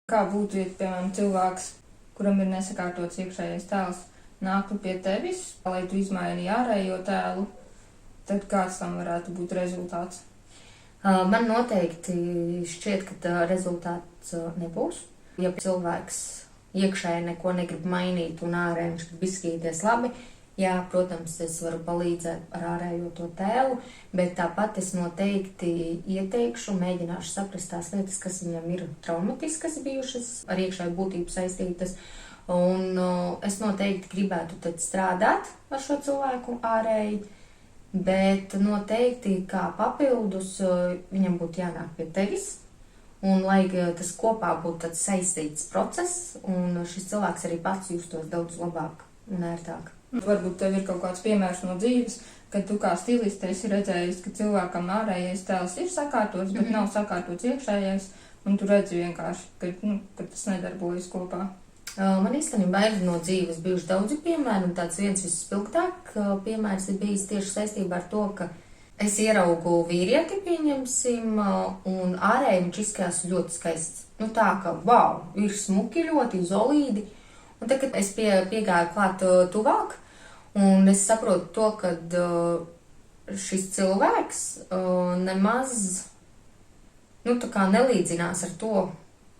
Kā būtu, ja, piemēram, cilvēks, kuram ir nesakārtots iekšējais tēls, nāktu pie tevis, lai tu izmaini ārējo tēlu, tad kāds tam varētu būt rezultāts? Man noteikti šķiet, ka rezultāts nebūs. Ja cilvēks iekšēji neko negrib mainīt un ārēji viņš grib izskatīties labi, jā, protams, es varu palīdzēt ar ārējo to tēlu, bet tāpat es noteikti ieteikšu, mēģināšu saprast tās lietas, kas viņam ir traumatiskas bijušas, ar iekšēju būtību saistītas, un es noteikti gribētu tad strādāt ar šo cilvēku ārēji, bet noteikti kā papildus viņam būtu jānāk pie tevis, un lai tas kopā būtu tāds saistīts process, un šis cilvēks arī pats justos daudz labāk un ērtāk. Varbūt tev ir kaut kāds piemērs no dzīves, kad tu kā stiliste esi redzējis, ka cilvēkam ārējais tēls ir sakārtots, bet nav sakārtots iekšējais, un tu redzi vienkārši, ka tas nedarbojas kopā. Man īstenībā ir no dzīves bijuši daudzi piemēri, un tāds viens visspilgtāk piemērs ir bijis tieši saistībā ar to, ka es ieraugu vīrieti, pieņemsim, un ārēji viņš izskatās ļoti skaists. Tā, ka, wow, ir smuki ļoti, izolīdi. Un tad, kad es piegāju klāt tuvāk, un es saprotu to, ka šis cilvēks nemaz, tā kā nelīdzinās ar to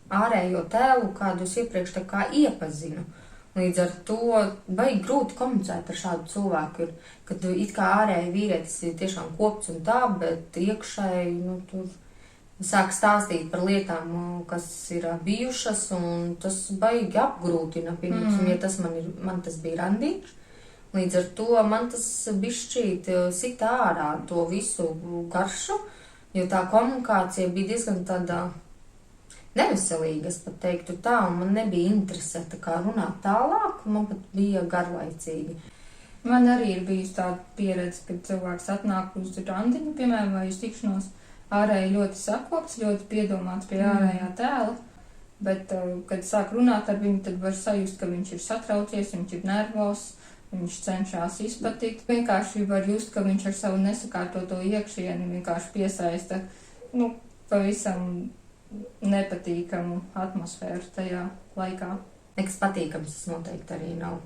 ārējo tēlu, kādu es iepriekš tā kā iepazinu. Līdz ar to baigi grūti komunicēt ar šādu cilvēku, kad it kā ārēji vīrietis ir tiešām kopts un tā, bet iekšēji, tur sāk stāstīt par lietām, kas ir bijušas, un tas baigi apgrūtina, piemēram, ja man tas bija randiņš. Līdz ar to man tas bišķīt sit ārā to visu garšu, jo tā komunikācija bija diezgan tāda neveselīga, es pat teiktu tā, un man nebija interese tā kā runāt tālāk, man pat bija garlaicīgi. Man arī ir bijusi tāda pieredze, kad cilvēks atnāk uz randiņu, piemēram, vai uz tikšanos, ārēji ļoti sakopts, ļoti piedomāts pie ārējā tēla, bet, kad sāk runāt ar viņu, tad var sajust, ka viņš ir satraucies, viņš ir nervos, viņš cenšas izpatikt. Vienkārši var just, ka viņš ar savu nesakārtoto iekšieni vienkārši piesaista, pavisam nepatīkamu atmosfēru tajā laikā. Nekas patīkams tas noteikti arī nav.